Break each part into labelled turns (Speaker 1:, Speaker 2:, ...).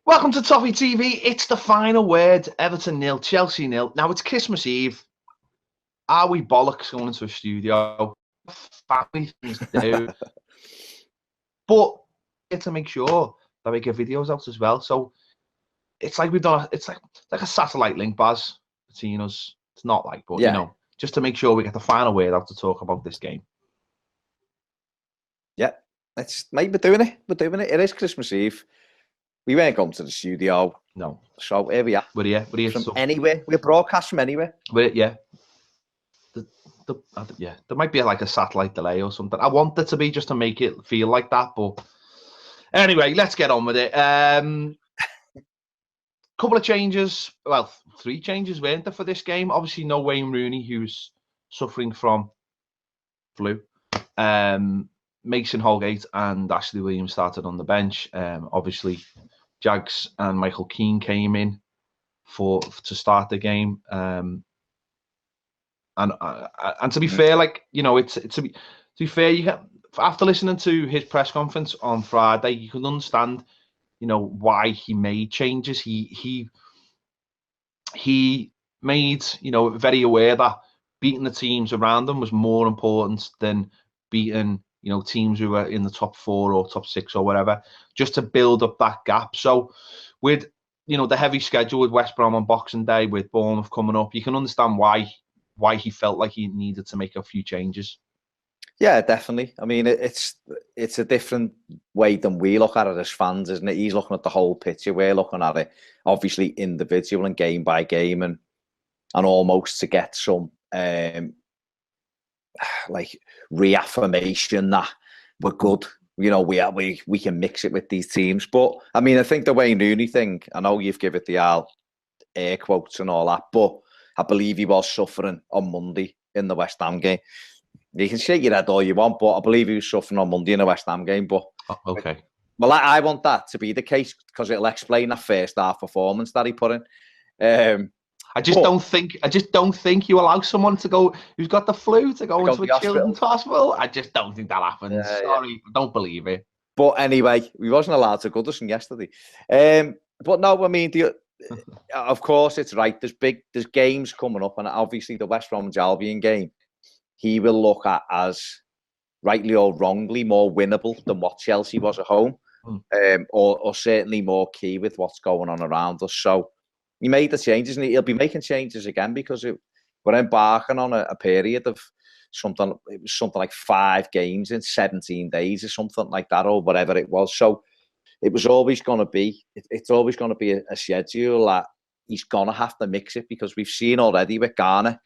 Speaker 1: Welcome to Toffee TV. It's the final word. Everton 0, Chelsea 0. Now it's Christmas Eve. Are we bollocks going into a studio? Family things to do. But to make sure that we get videos out as well. So it's like we've done. It's like a satellite link, Baz, between us. It's not like, but you know, just to make sure we get the final word out to talk about this game.
Speaker 2: Yeah, mate, we're doing it. We're doing it. It is Christmas Eve. We weren't going to the studio.
Speaker 1: No.
Speaker 2: So here we are.
Speaker 1: We're here
Speaker 2: from anywhere. We're broadcast from anywhere.
Speaker 1: Yeah. There might be like a satellite delay or something. I want it to be just to make it feel like that. But anyway, let's get on with it. Couple of changes. Well, 3 changes, weren't there, for this game? Obviously, no Wayne Rooney, who's suffering from flu. Mason Holgate and Ashley Williams started on the bench. Obviously, Jags and Michael Keane came in to start the game. And to be fair, like, you know, to be fair, you get, after listening to his press conference on Friday, you can understand, you know, why he made changes. He made, you know, very aware that beating the teams around them was more important than beating, you know, teams who were in the top 4 or top 6 or whatever, just to build up that gap. So with, you know, the heavy schedule with West Brom on Boxing Day, with Bournemouth coming up, you can understand why he felt like he needed to make a few changes.
Speaker 2: Yeah, definitely. I mean, it's a different way than we look at it as fans, isn't it? He's looking at the whole picture. We're looking at it, obviously, individual and game by game, and almost to get some like reaffirmation that we're good. You know, we can mix it with these teams. But I mean, I think the Wayne Rooney thing, I know you've given it the air quotes and all that, but I believe he was suffering on Monday in the West Ham game. You can shake your head all you want, but I believe he was suffering on Monday in the West Ham game. But
Speaker 1: okay,
Speaker 2: well, I want that to be the case because it'll explain that first half performance that he put in.
Speaker 1: I just don't think you allow someone to go who's got the flu to go into a children's hospital. I just don't think that happens. Sorry, I don't believe it.
Speaker 2: But anyway, we wasn't allowed to Goodison yesterday. But no, I mean, of course it's right. There's games coming up, and obviously the West Bromwich Albion game, he will look at as rightly or wrongly more winnable than what Chelsea was at home, or certainly more key with what's going on around us. So he made the changes, and he'll be making changes again because we're embarking on a period of something like 5 games in 17 days or something like that, or whatever it was. So it was always going to be, it's always going to be a schedule that he's going to have to mix it, because we've seen already with Ghana,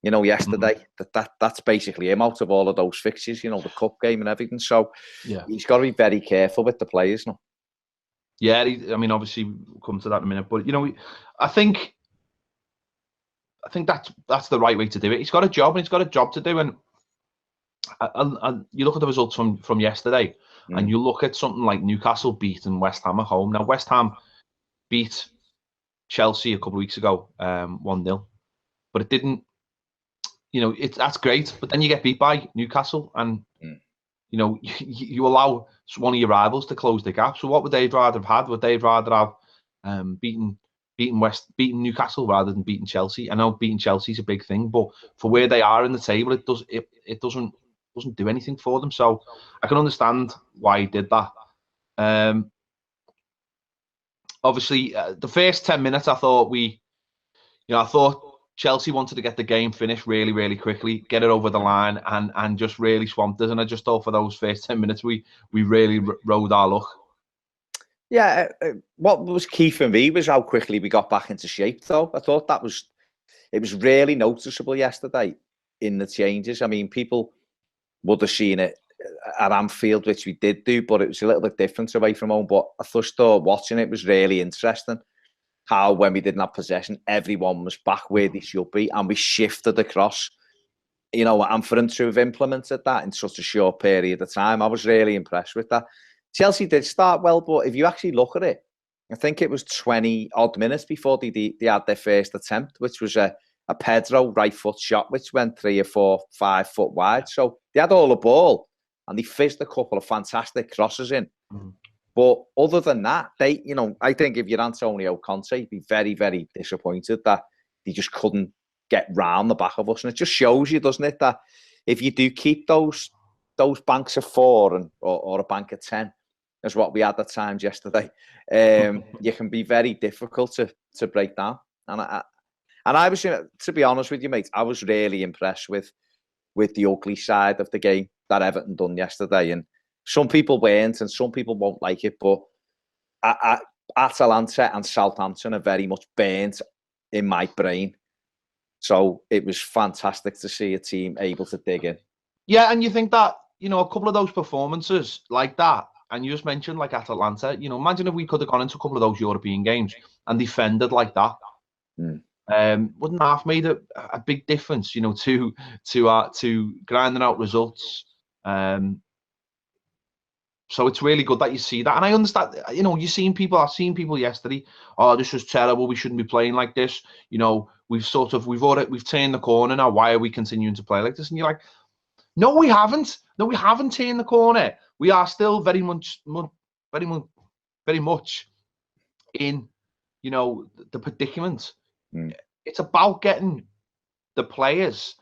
Speaker 2: you know, yesterday, that's basically him out of all of those fixtures, you know, the cup game and everything. So yeah, he's got to be very careful with the players now.
Speaker 1: Yeah, I mean, obviously we'll come to that in a minute, but you know, I think that's the right way to do it. He's got a job, and he's got a job to do, and you look at the results from yesterday, and you look at something like Newcastle beating West Ham at home. Now, West Ham beat Chelsea a couple of weeks ago, 1-0, but it didn't. You know, that's great, but then you get beat by Newcastle, and you know, you allow one of your rivals to close the gap. So what would they rather have had? Would they rather have beaten Newcastle rather than beating Chelsea? I know beating Chelsea is a big thing, but for where they are in the table, it doesn't do anything for them. So I can understand why he did that. Obviously, the first 10 minutes, I thought Chelsea wanted to get the game finished really, really quickly, get it over the line, and just really swamped us. And I just thought for those first 10 minutes, we really rode our luck.
Speaker 2: Yeah, what was key for me was how quickly we got back into shape, though. I thought it was really noticeable yesterday in the changes. I mean, people would have seen it at Anfield, which we did do, but it was a little bit different away from home. But I just thought watching it was really interesting. How when we didn't have possession, everyone was back where they should be, and we shifted across, you know, and for them to have implemented that in such a short period of time, I was really impressed with that. Chelsea did start well, but if you actually look at it, I think it was 20 odd minutes before they had their first attempt, which was a Pedro right foot shot, which went 3 or 4, 5 foot wide. So they had all the ball, and they fizzed a couple of fantastic crosses in. But other than that, they, you know, I think if you're Antonio Conte, you'd be very, very disappointed that he just couldn't get round the back of us. And it just shows you, doesn't it, that if you do keep those banks of 4 or a bank of 10, as what we had at times yesterday, you can be very difficult to break down. And I was, to be honest with you, mate, I was really impressed with the ugly side of the game that Everton done yesterday. And some people weren't, and some people won't like it, but Atalanta and Southampton are very much burnt in my brain. So it was fantastic to see a team able to dig in.
Speaker 1: Yeah, and you think that, you know, a couple of those performances like that, and you just mentioned like Atalanta, you know, imagine if we could have gone into a couple of those European games and defended like that. Wouldn't that have made a big difference, you know, to grinding out results? So it's really good that you see that. And I understand, you know, I've seen people yesterday, oh, this was terrible, we shouldn't be playing like this. You know, we've turned the corner now. Why are we continuing to play like this? And you're like, no, we haven't. No, we haven't turned the corner. We are still very much in, you know, the predicament. It's about getting the players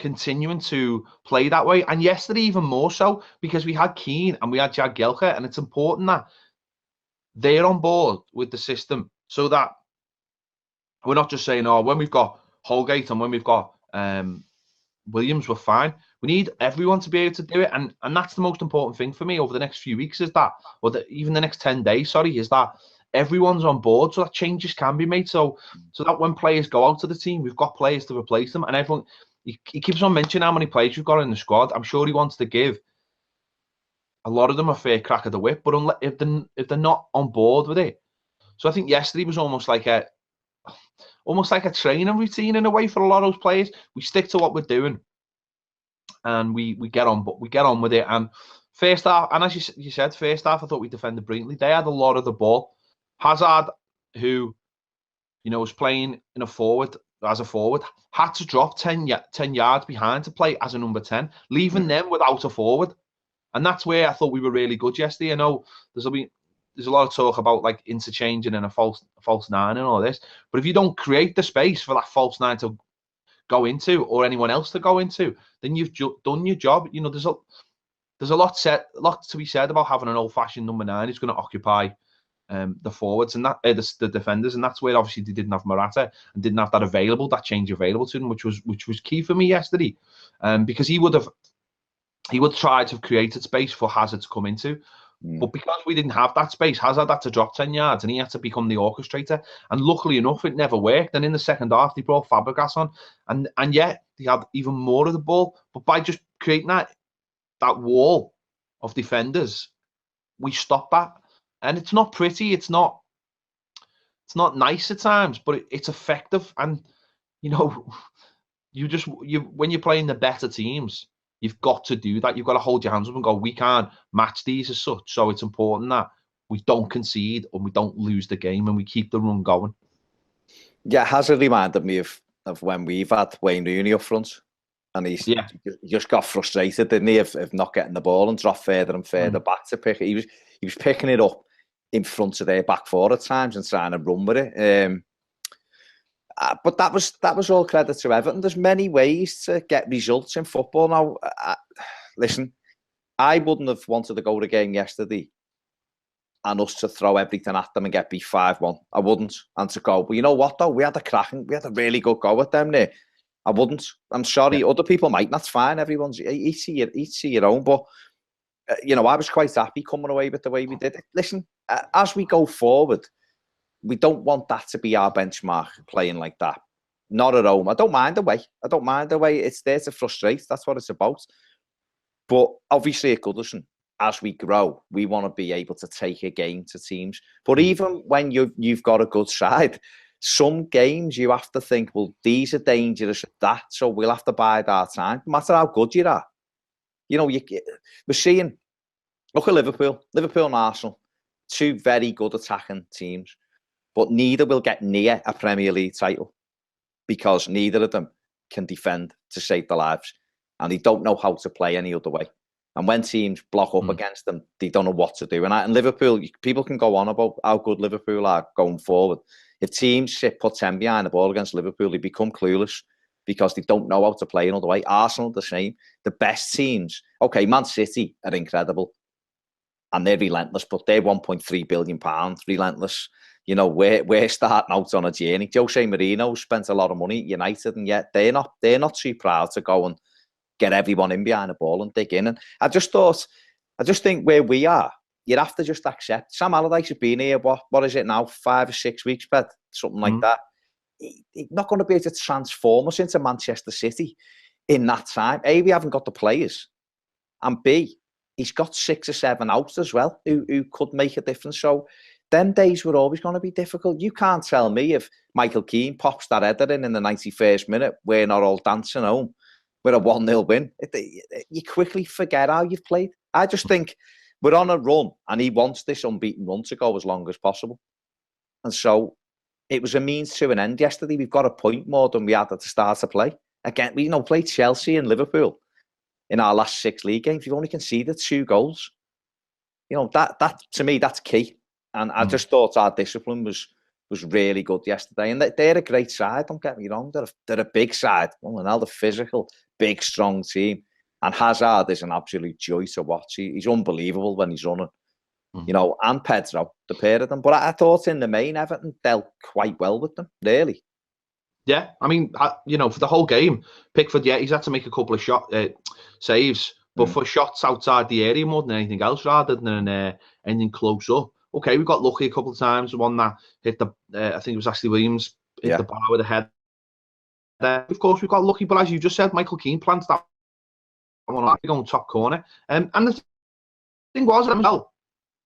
Speaker 1: continuing to play that way. And yesterday, even more so, because we had Keane and we had Jagielka, and it's important that they're on board with the system so that we're not just saying, oh, when we've got Holgate and when we've got Williams, we're fine. We need everyone to be able to do it. And that's the most important thing for me over the next few weeks is that, or even the next 10 days, is that everyone's on board so that changes can be made. So that when players go out to the team, we've got players to replace them. And everyone, he keeps on mentioning how many players we've got in the squad. I'm sure he wants to give a lot of them a fair crack of the whip, but if they're not on board with it. So I think yesterday was almost like a training routine in a way for a lot of those players. We stick to what we're doing, and we get on, but we get on with it. And first half, and as you said, first half, I thought we defended brilliantly. They had a lot of the ball. Hazard, who, you know, was playing as a forward, had to drop 10 yards behind to play as a number 10, leaving them without a forward. And that's where I thought we were really good yesterday. I know there's a lot of talk about like interchanging and a false nine and all this, but if you don't create the space for that false nine to go into or anyone else to go into, then you've done your job. You know, there's a lot to be said about having an old-fashioned number 9 who's going to occupy the forwards and that the defenders, and that's where obviously they didn't have Morata and didn't have that change available to them, which was key for me yesterday, because he would try to have created space for Hazard to come into. But because we didn't have that space, Hazard had to drop 10 yards and he had to become the orchestrator. And luckily enough, it never worked. And in the second half, they brought Fabregas on. And yet, they had even more of the ball. But by just creating that wall of defenders, we stopped that. And it's not pretty. It's not nice at times, but it's effective. And, you know, when you're playing the better teams, you've got to do that. You've got to hold your hands up and go, we can't match these as such. So it's important that we don't concede and we don't lose the game and we keep the run going. Yeah,
Speaker 2: Hazard reminded me of when we've had Wayne Rooney up front. And he just got frustrated, didn't he, of not getting the ball and dropped further and further back to pick it. He was picking it up in front of their back four at times and trying to run with it. But that was all credit to Everton. There's many ways to get results in football. Now, listen, I wouldn't have wanted to go to the game yesterday and us to throw everything at them and get beat 5-1. I wouldn't. And to go, but you know what, though? We had a really good go at them there. I wouldn't. I'm sorry. Other people might. That's fine. Everyone's each to your own. But, you know, I was quite happy coming away with the way we did it. Listen, as we go forward, we don't want that to be our benchmark, playing like that. Not at home. I don't mind the way. It's there to frustrate. That's what it's about. But obviously at Goodison, as we grow, we want to be able to take a game to teams. But even when you've got a good side, some games you have to think, well, these are dangerous at that, so we'll have to bide our time, no matter how good you are. You know, we're seeing, look at Liverpool and Arsenal, two very good attacking teams. But neither will get near a Premier League title because neither of them can defend to save their lives. And they don't know how to play any other way. And when teams block up against them, they don't know what to do. And Liverpool, people can go on about how good Liverpool are going forward. If teams put 10 behind the ball against Liverpool, they become clueless because they don't know how to play another way. Arsenal, the same. The best teams, okay, Man City are incredible. And they're relentless, but they're £1.3 billion, relentless. You know, we're starting out on a journey. Jose Mourinho spent a lot of money at United, and yet they're not too proud to go and get everyone in behind the ball and dig in. And I just think where we are, you'd have to just accept. Sam Allardyce has been here, what is it now, 5 or 6 weeks, Ped? Something like that. He's not going to be able to transform us into Manchester City in that time. A, we haven't got the players. And B, he's got 6 or 7 out as well who could make a difference. So them days were always going to be difficult. You can't tell me if Michael Keane pops that header in the 91st minute, we're not all dancing home with a 1-0 win. You quickly forget how you've played. I just think we're on a run, and he wants this unbeaten run to go as long as possible. And so it was a means to an end yesterday. We've got a point more than we had at the start to play. Again, we played Chelsea and Liverpool in our last 6 league games. We've only conceded 2 goals. That to me, that's key. And I just thought our discipline was really good yesterday. And they're a great side, don't get me wrong. They're a big side. Well, they're physical, big, strong team. And Hazard is an absolute joy to watch. He's unbelievable when he's running. And Pedro, the pair of them. But I thought in the main, Everton dealt quite well with them, really.
Speaker 1: Yeah, I mean, for the whole game, Pickford, he's had to make a couple of saves, but for shots outside the area more than anything else, rather than anything close up. Okay, we got lucky a couple of times. One that hit I think it was Ashley Williams, hit the bar with a head. Of course, we got lucky, but as you just said, Michael Keane plants that one going top corner. And the thing was,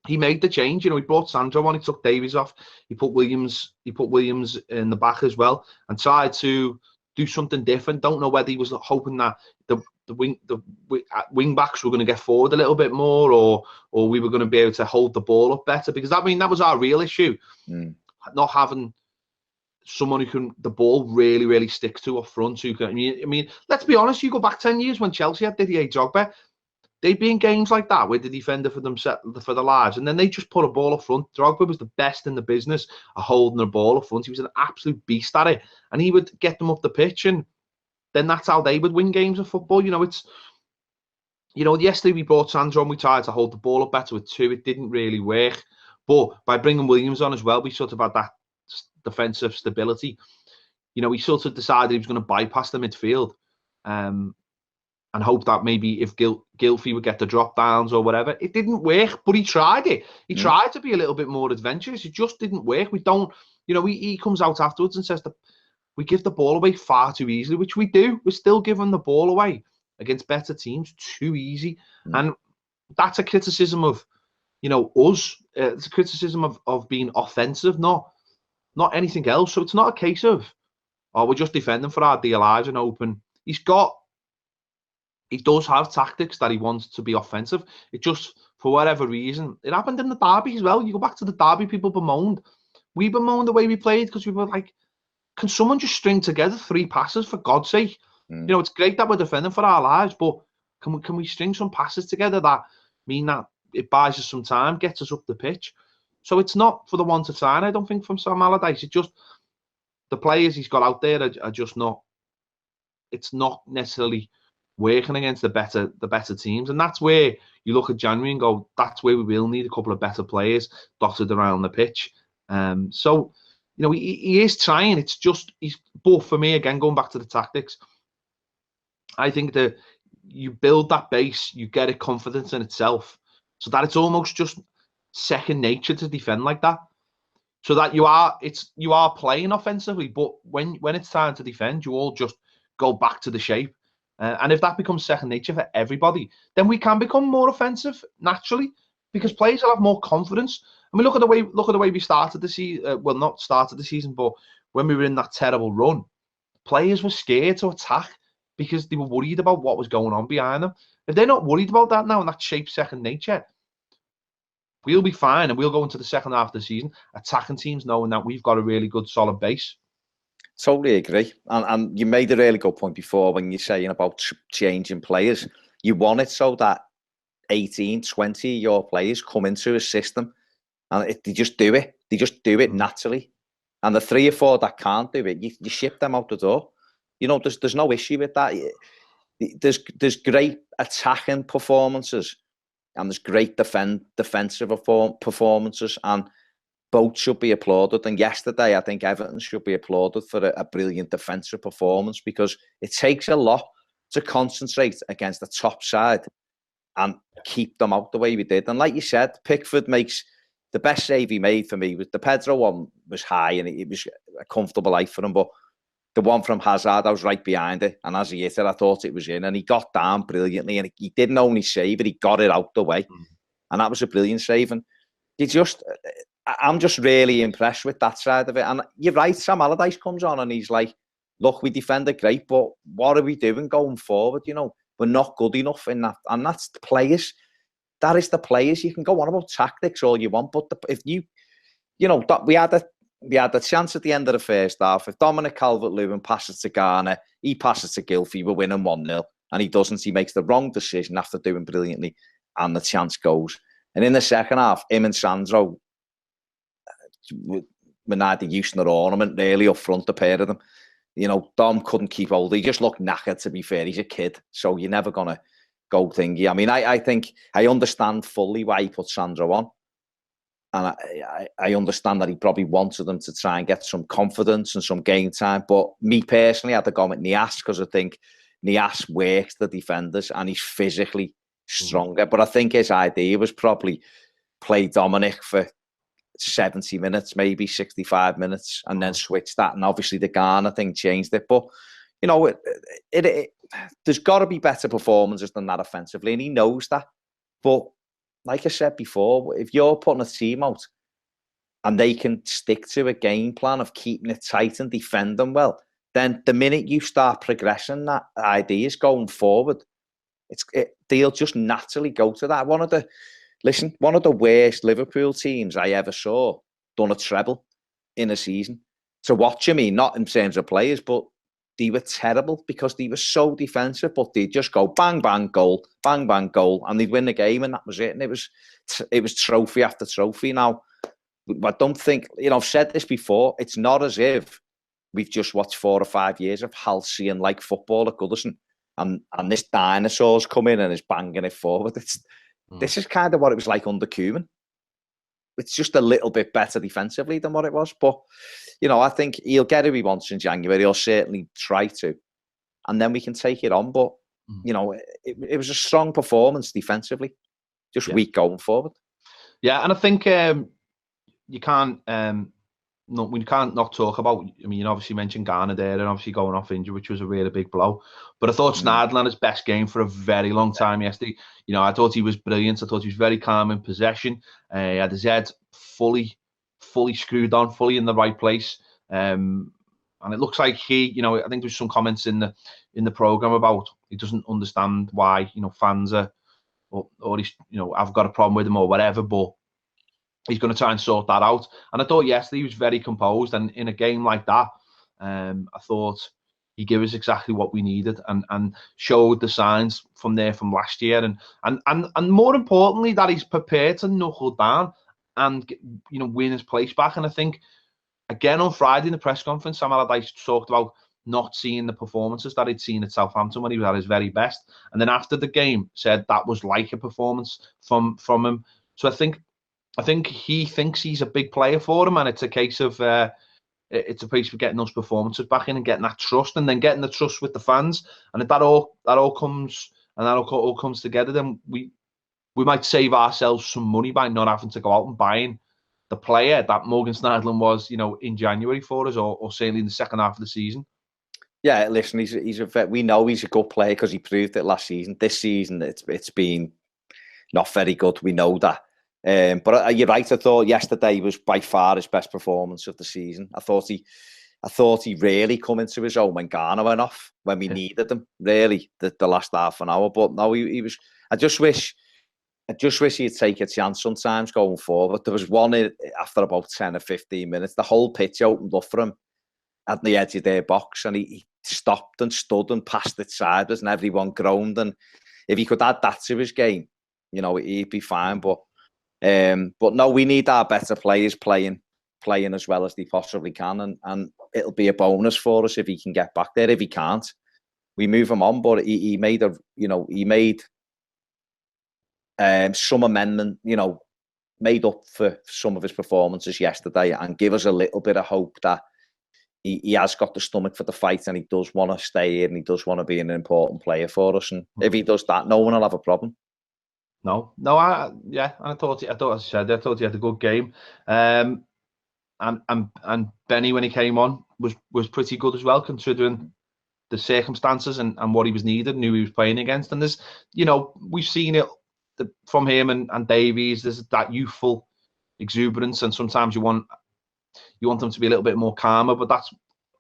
Speaker 1: he made the change. He brought Sandro on, he took Davies off, he put Williams in the back as well, and tried to do something different. Don't know whether he was hoping that the wing backs were going to get forward a little bit more, or we were going to be able to hold the ball up better, because that was our real issue. Not having someone who the ball really, really sticks to up front. I mean, let's be honest, you go back 10 years when Chelsea had Didier Drogba, they'd be in games like that with the defender for their lives, and then they just put a ball up front. Drogba was the best in the business at holding the ball up front. He was an absolute beast at it, and he would get them up the pitch, and then that's how they would win games of football. Yesterday we brought Sandro and we tried to hold the ball up better with 2. It didn't really work, but by bringing Williams on as well, we sort of had that defensive stability. He sort of decided he was going to bypass the midfield, and hope that maybe if Gylfi would get the drop downs or whatever. It didn't work, but he tried it. He tried to be a little bit more adventurous. It just didn't work. We don't, he comes out afterwards and says that we give the ball away far too easily, which we do. We're still giving the ball away against better teams too easy. And that's a criticism of, us. It's a criticism of being offensive, not anything else. So it's not a case of, we're just defending for our dear lives and open. He does have tactics that he wants to be offensive. It just, for whatever reason, it happened in the derby as well. You go back to the derby, people bemoaned. We bemoaned the way we played because we were like, can someone just string together 3 passes for God's sake? It's great that we're defending for our lives, but can we string some passes together that mean that it buys us some time, gets us up the pitch? So it's not for the want of trying, I don't think, from Sam Allardyce. It's just the players he's got out there are just not. It's not necessarily working against the better teams, and that's where you look at January and go, that's where we will need a couple of better players dotted around the pitch. So he is trying. It's just but for me, again, going back to the tactics, I think that you build that base, you get a confidence in itself, so that it's almost just second nature to defend like that. So that you are playing offensively, but when it's time to defend, you all just go back to the shape. And if that becomes second nature for everybody, then we can become more offensive naturally, because players will have more confidence. I mean, look at the way we started the season. Well, not started the season, but when we were in that terrible run, players were scared to attack because they were worried about what was going on behind them. If they're not worried about that now, and that shapes second nature, we'll be fine, and we'll go into the second half of the season attacking teams knowing that we've got a really good, solid base.
Speaker 2: Totally agree. And you made a really good point before when you're saying about changing players. You want it so that 18, 20 of your players come into a system and they just do it. They just do it naturally. And the 3 or 4 that can't do it, you ship them out the door. You know, there's no issue with that. There's great attacking performances and there's great defensive performances, and both should be applauded. And yesterday, I think Everton should be applauded for a brilliant defensive performance, because it takes a lot to concentrate against the top side and keep them out the way we did. And like you said, Pickford makes the best save he made for me. Was the Pedro one was high and it was a comfortable life for him, but the one from Hazard, I was right behind it, and as he hit it, I thought it was in, and he got down brilliantly, and he didn't only save it, he got it out the way, and that was a brilliant save. And I'm just really impressed with that side of it. And you're right, Sam Allardyce comes on and he's like, look, we defended great, but what are we doing going forward? You know, we're not good enough in that, and that's the players. That is the players. You can go on about tactics all you want, but if you know, we had a chance at the end of the first half. If Dominic Calvert-Lewin passes to Garner, he passes to Gylfi, we're winning 1-0. And he doesn't. He makes the wrong decision after doing brilliantly, and the chance goes. And in the second half, him and Sandro were neither use nor ornament, really, up front, the pair of them. You know, Dom couldn't keep hold. He just looked knackered, to be fair. He's a kid, so you're never going to go thingy. I mean, I think I understand fully why he put Sandro on. And I understand that he probably wanted them to try and get some confidence and some game time. But me personally, I had to go with Niasse, because I think Niasse works the defenders and he's physically stronger. But I think his idea was probably play Dominic for 70 minutes, maybe 65 minutes, and then switch that. And obviously the Garner thing changed it. But, you know, there's got to be better performances than that offensively, and he knows that. But like I said before, if you're putting a team out and they can stick to a game plan of keeping it tight and defending well, then the minute you start progressing that ideas going forward, they'll just naturally go to that. One of the worst Liverpool teams I ever saw done a treble in a season. To watch, I mean, not in terms of players, but they were terrible because they were so defensive, but they'd just go bang, bang, goal, and they'd win the game, and that was it. And it was trophy after trophy. Now, I don't think, you know, I've said this before, it's not as if we've just watched 4 or 5 years of halcyon-like football at Goodison, and this dinosaur's come in and is banging it forward. This is kind of what it was like under Koeman. It's just a little bit better defensively than what it was. But, you know, I think he'll get who he wants in January. He'll certainly try to. And then we can take it on. But, you know, it was a strong performance defensively. Just weak going forward.
Speaker 1: Yeah, and I think you can't not talk about, I mean, you obviously mentioned Garner there and obviously going off injury, which was a really big blow. But I thought Schneiderlin had his best game for a very long time yesterday. You know, I thought he was brilliant. I thought he was very calm in possession. He had his head fully screwed on, fully in the right place. And it looks like he, you know, I think there's some comments in the programme about he doesn't understand why, you know, fans are, or he's, you know, I've got a problem with him or whatever, but he's going to try and sort that out. And I thought yesterday he was very composed, and in a game like that, I thought he gave us exactly what we needed and showed the signs from last year, and more importantly that he's prepared to knuckle down and, you know, win his place back. And I think again on Friday in the press conference, Sam Allardyce talked about not seeing the performances that he'd seen at Southampton when he was at his very best, and then after the game said that was like a performance from him. So I think he thinks he's a big player for him, and it's a case of getting those performances back in and getting that trust, and then getting the trust with the fans. And if that all comes together, then we might save ourselves some money by not having to go out and buying the player that Morgan Schneiderlin was, you know, in January for us, or certainly in the second half of the season. Yeah,
Speaker 2: listen, he's a vet. We know he's a good player because he proved it last season. This season, it's been not very good. We know that. But you're right. I thought yesterday was by far his best performance of the season. I thought he really come into his own when Garner went off, when we needed him, really, the last half an hour. But no, he was. I just wish he'd take a chance sometimes going forward. There was one after about 10 or 15 minutes. The whole pitch opened up for him at the edge of their box, and he stopped and stood and passed it sideways, and everyone groaned. And if he could add that to his game, you know, he'd be fine. But no, we need our better players playing as well as they possibly can, and it'll be a bonus for us if he can get back there. If he can't, we move him on. But he made some amendment, you know, made up for some of his performances yesterday, and give us a little bit of hope that he has got the stomach for the fight, and he does want to stay here, and he does want to be an important player for us. And if he does that, no one will have a problem.
Speaker 1: No, I thought he had a good game. And Benny, when he came on, was pretty good as well, considering the circumstances and what he was needed, and who he was playing against. And there's, you know, we've seen it from him and Davies. There's that youthful exuberance, and sometimes you want them to be a little bit more calmer. But that's,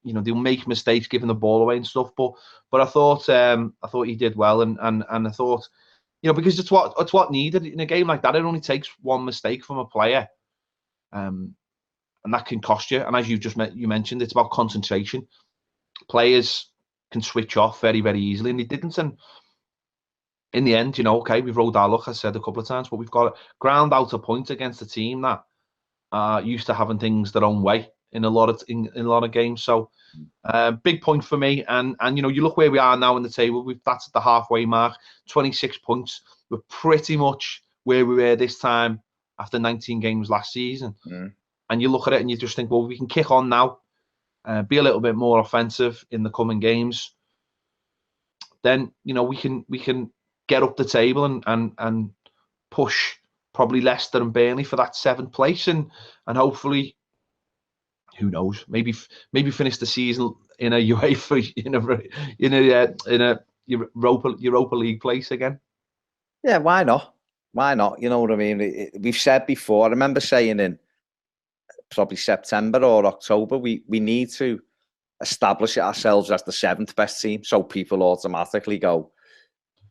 Speaker 1: you know, they'll make mistakes giving the ball away and stuff. But I thought he did well, and I thought, you know, because it's what needed in a game like that. It only takes one mistake from a player, and that can cost you. And as you mentioned, it's about concentration. Players can switch off very, very easily, and they didn't. And in the end, you know, okay, we've rolled our luck, I said a couple of times, but we've got to ground out a point against a team that are used to having things their own way in a lot of games. So big point for me. And you know, you look where we are now in the table. That's at the halfway mark, 26 points. We're pretty much where we were this time after 19 games last season. And you look at it and you just think, well, we can kick on now, be a little bit more offensive in the coming games. Then, you know, we can get up the table and push probably Leicester and Burnley for that 7th place, and hopefully, who knows, maybe finish the season in a UEFA in a Europa League place again.
Speaker 2: Yeah, why not? You know what I mean? We've said before. I remember saying in probably September or October, we need to establish ourselves as the 7th best team, so people automatically go,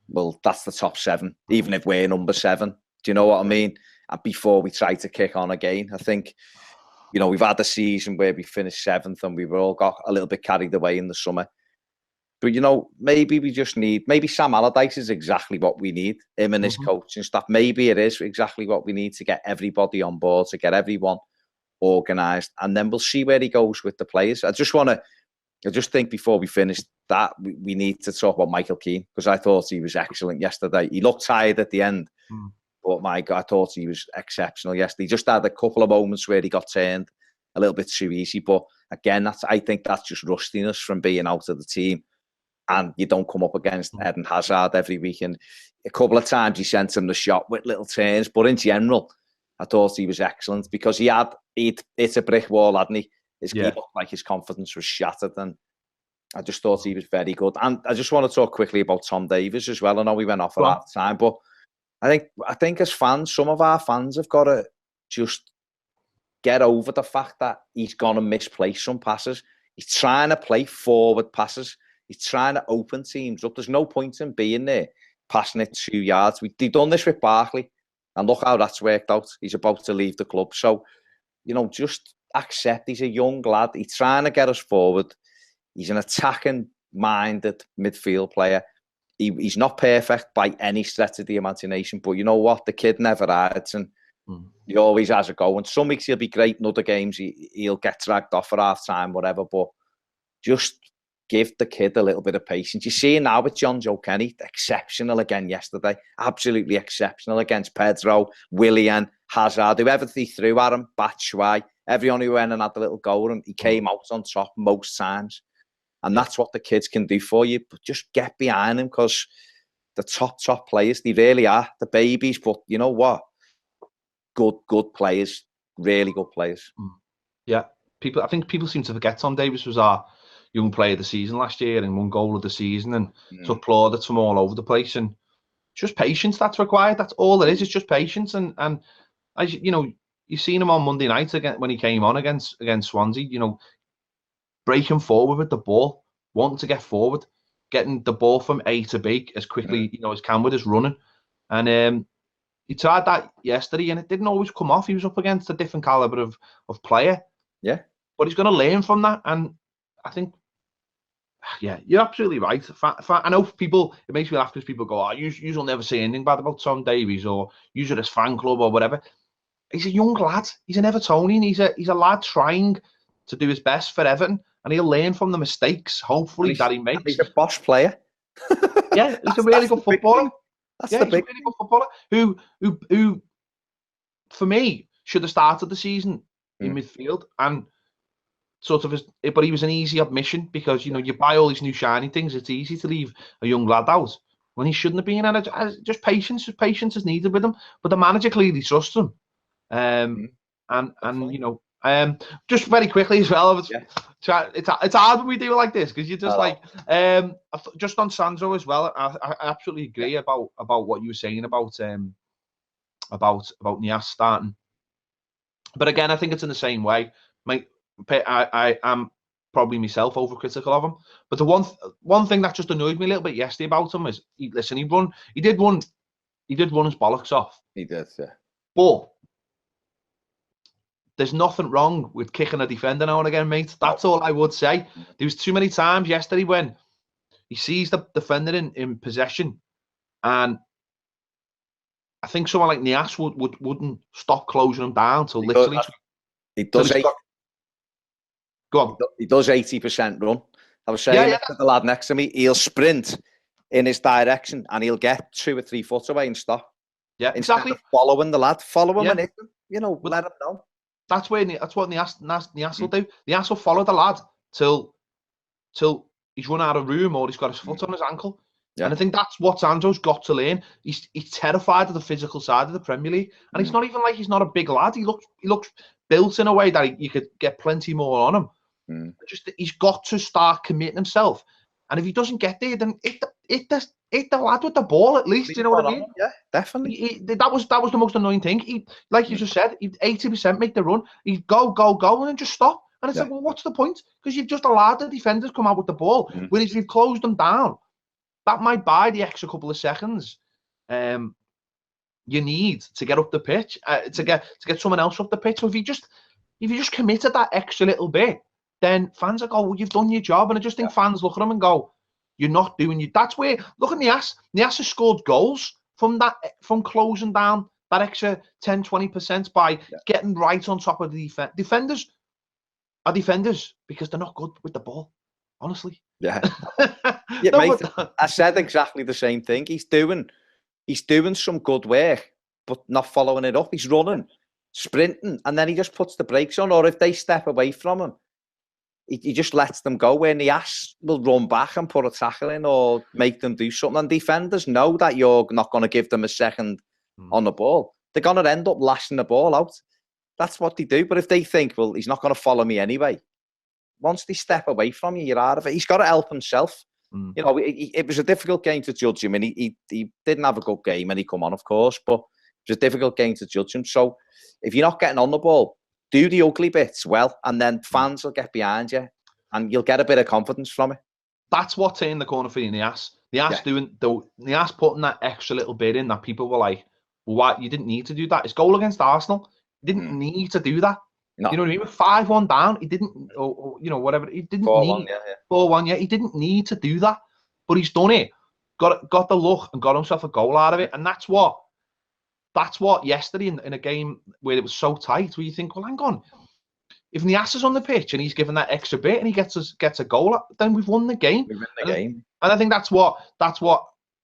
Speaker 2: well, that's the top 7, even if we're number 7. Do you know what I mean? And before we try to kick on again, I think, you know, we've had a season where we finished 7th and we've all got a little bit carried away in the summer. But, you know, maybe Sam Allardyce is exactly what we need, him and his coaching staff. Maybe it is exactly what we need to get everybody on board, to get everyone organised, and then we'll see where he goes with the players. I just think before we finish that, we need to talk about Michael Keane, because I thought he was excellent yesterday. He looked tired at the end, but my God, I thought he was exceptional yesterday. He just had a couple of moments where he got turned a little bit too easy. But again, I think that's just rustiness from being out of the team. And you don't come up against Eden Hazard every week. And a couple of times he sent him the shot with little turns. But in general, I thought he was excellent, because he'd hit a brick wall, hadn't he? He looked like his confidence was shattered, and I just thought he was very good. And I just want to talk quickly about Tom Davies as well. I know we went off at half time, but I think as fans, some of our fans have got to just get over the fact that he's going to misplace some passes. He's trying to play forward passes. He's trying to open teams up. There's no point in being there, passing it 2 yards. They've done this with Barkley, and look how that's worked out. He's about to leave the club. So, you know, just accept he's a young lad. He's trying to get us forward. He's an attacking-minded midfield player. He's not perfect by any stretch of the imagination, but you know what? The kid never hurts, and he always has a go. And some weeks he'll be great, in other games he'll get dragged off at half-time, whatever. But just give the kid a little bit of patience. You see now with John Joe Kenny, exceptional again yesterday. Absolutely exceptional against Pedro, Willian, Hazard, whoever they threw at him, Batshuayi, everyone who went and had a little go at him, he came out on top most times. And that's what the kids can do for you. But just get behind him, because the top players, they really are. The babies, but you know what? Good players. Really good players.
Speaker 1: Yeah. I think people seem to forget Tom Davies was our young player of the season last year and won goal of the season, and took plaudits from all over the place. And just patience that's required. That's all it is. It's just patience. And as you know, you've seen him on Monday night again when he came on against Swansea, you know, breaking forward with the ball, wanting to get forward, getting the ball from A to B as quickly, you know, as can with his running. And he tried that yesterday, and it didn't always come off. He was up against a different caliber of player.
Speaker 2: Yeah.
Speaker 1: But he's going to learn from that. And I think Yeah, you're absolutely right. I know people, it makes me laugh because people go, oh, you'll never say anything bad about Tom Davies or use it as fan club or whatever. He's a young lad. He's an Evertonian. He's a lad trying to do his best for Everton, and he'll learn from the mistakes, hopefully, that he makes.
Speaker 2: He's a boss player.
Speaker 1: Yeah, he's a really good footballer.
Speaker 2: He's a really
Speaker 1: good footballer who, for me, should have started the season in midfield and sort of, but he was an easy admission because, you buy all these new shiny things. It's easy to leave a young lad out when he shouldn't have been. And just patience is needed with him. But the manager clearly trusts him. Just very quickly as well, it's hard when we do it like this because you're just just on Sandro as well. I absolutely agree about what you were saying about Niasse starting. But again, I think it's in the same way. I am probably myself overcritical of him. But the one thing that just annoyed me a little bit yesterday about him is he did run his bollocks off.
Speaker 2: He did, yeah.
Speaker 1: But there's nothing wrong with kicking a defender now and again, mate. That's all I would say. There was too many times yesterday when he sees the defender in possession, and I think someone like Niasse wouldn't stop closing him down till literally.
Speaker 2: He does.
Speaker 1: Go on.
Speaker 2: He does 80% run. I was saying to the lad next to me, he'll sprint in his direction and he'll get 2 or 3 foot away and stop.
Speaker 1: Yeah, exactly.
Speaker 2: Following the lad, follow him and hit him. Let him know.
Speaker 1: That's what Niasse will do. Niasse will follow the lad till he's run out of room or he's got his foot on his ankle. Yeah. And I think that's what Sandro's got to learn. He's terrified of the physical side of the Premier League, and it's not even like he's not a big lad. He looks built in a way that you could get plenty more on him. Just he's got to start committing himself, and if he doesn't get there, then hit the lad with the ball at least. You know what I mean?
Speaker 2: Yeah, definitely.
Speaker 1: That was the most annoying thing. He, like you just said, he'd 80% make the run. He'd go, and then just stop. And it's like, well, what's the point? Because you've just allowed the defenders come out with the ball. Whereas if you've closed them down, that might buy the extra couple of seconds you need to get up the pitch, to get someone else up the pitch. So if you just committed that extra little bit, then fans will go, well, you've done your job. And I just think fans look at them and go, you're not doing your. That's where, look at Niasse. Niasse has scored goals from closing down that extra 10-20% by getting right on top of the defense. Defenders are defenders because they're not good with the ball, honestly.
Speaker 2: Yeah, mate, I said exactly the same thing. He's doing some good work, but not following it up. He's running, sprinting, and then he just puts the brakes on. Or if they step away from him, he just lets them go. Where Niasse will run back and put a tackle in or make them do something. And defenders know that you're not going to give them a second on the ball. They're going to end up lashing the ball out. That's what they do. But if they think, well, he's not going to follow me anyway, once they step away from you, you're out of it. He's got to help himself. It was a difficult game to judge him, and he didn't have a good game, and he come on, of course, but it was a difficult game to judge him. So if you're not getting on the ball, do the ugly bits well, and then fans will get behind you, and you'll get a bit of confidence from it.
Speaker 1: That's what turned the corner for Niasse. Niasse putting that extra little bit in that people were like, well, why? You didn't need to do that. His goal against Arsenal, you didn't need to do that. No. You know what I mean? With 5-1 down, he didn't, or whatever. He didn't 4-1, 4-1. Yeah, he didn't need to do that, but he's done it. Got the look and got himself a goal out of it, and that's what yesterday in a game where it was so tight, where you think, well, hang on, if Niasse is on the pitch and he's given that extra bit and he gets a goal, then we've won the game.
Speaker 2: We win the game. And
Speaker 1: I think that's what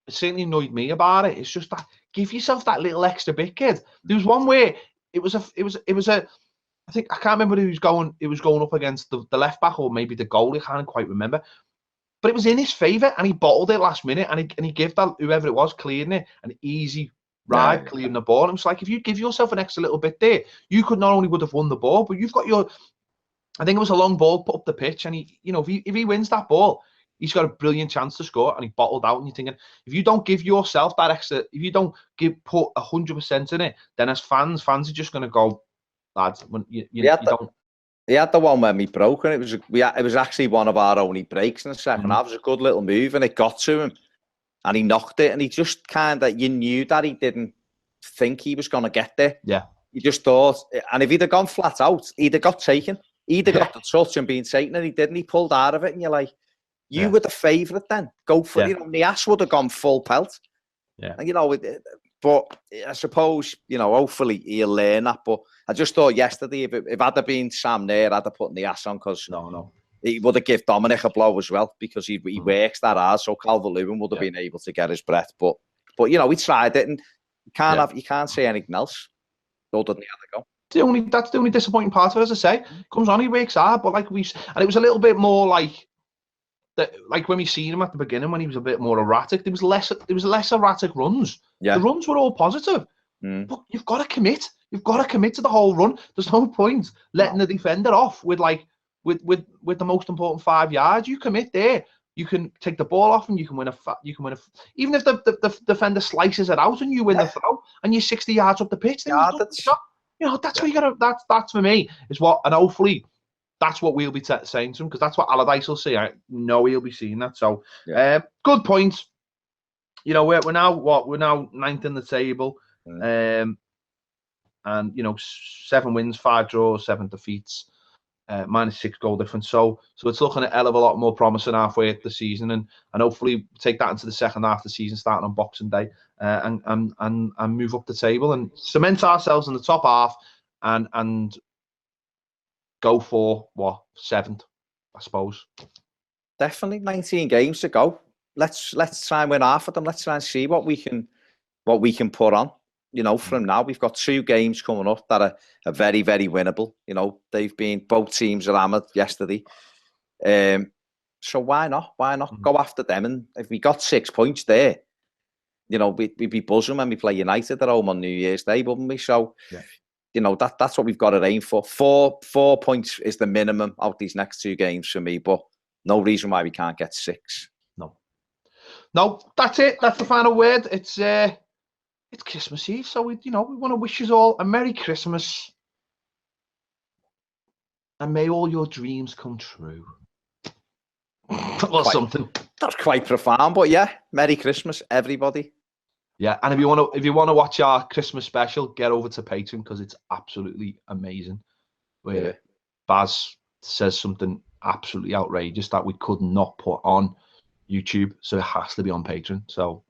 Speaker 1: certainly annoyed me about it. It's just that give yourself that little extra bit, kid. There was one where it was a. I think I can't remember who was going up against the left back or maybe the goalie. I can't quite remember, but it was in his favour and he bottled it last minute and he gave that whoever it was clearing it an easy ride, clearing the ball. And it's like if you give yourself an extra little bit there, you could not only would have won the ball, but you've got your. I think it was a long ball put up the pitch, and if he wins that ball, he's got a brilliant chance to score, and he bottled out. And you're thinking, if you don't give yourself that extra, if you don't put 100% in it, then as fans are just going to go. Lads, when you don't.
Speaker 2: He had the one when we broke, and it was actually one of our only breaks in the second half. It was a good little move, and it got to him, and he knocked it, and he just you knew that he didn't think he was going to get there.
Speaker 1: Yeah.
Speaker 2: He just thought, and if he'd have gone flat out, he'd have got taken. He'd have got the touch and been taken, and he didn't. He pulled out of it, and you're like, You were the favourite then. Go for it. The ass would have gone full pelt.
Speaker 1: Yeah.
Speaker 2: And, but I suppose, hopefully he'll learn that. But I just thought yesterday, if I'd have been Sam there, I'd have put the ass on because he would have given Dominic a blow as well because he works that hard. So Calvert-Lewin would have been able to get his breath. But we tried it, and you can't say anything else other than the other go.
Speaker 1: That's the only disappointing part of it, as I say. Comes on, he works hard, but and it was a little bit more like when we seen him at the beginning when he was a bit more erratic. There was less erratic runs. The runs were all positive, but you've got to commit. You've got to commit to the whole run. There's no point letting the defender off with the most important 5 yards. You commit there. You can take the ball off and you can win even if the defender slices it out and you win the throw and you're 60 yards up the pitch. Then that's what you got to. That's for me is what, and hopefully that's what we'll be saying to him because that's what Allardyce will see. I know he'll be seeing that. So, good point. We're now ninth in the table, and 7 wins, 5 draws, 7 defeats, -6 goal difference. So it's looking a hell of a lot more promising halfway at the season, and hopefully take that into the second half of the season, starting on Boxing Day, and move up the table and cement ourselves in the top half, and go for 7th, I suppose.
Speaker 2: Definitely 19 games to go. Let's try and win half of them. Let's try and see what we can put on. From now we've got 2 games coming up that are very, very winnable. Both teams are hammered yesterday. So why not? Why not go after them? And if we got 6 points there, we'd be buzzing when we play United at home on New Year's Day, wouldn't we? So. That's what we've got to aim for. 4 points is the minimum out these next 2 games for me, but no reason why we can't get 6.
Speaker 1: No, that's it. That's the final word. It's Christmas Eve, so we want to wish you all a Merry Christmas, and may all your dreams come true. Something.
Speaker 2: That's quite profound, but yeah, Merry Christmas, everybody.
Speaker 1: Yeah, and if you want to watch our Christmas special, get over to Patreon because it's absolutely amazing. Where Baz says something absolutely outrageous that we could not put on YouTube, so it has to be on Patreon. So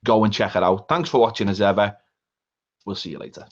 Speaker 1: go and check it out. Thanks for watching as ever. We'll see you later.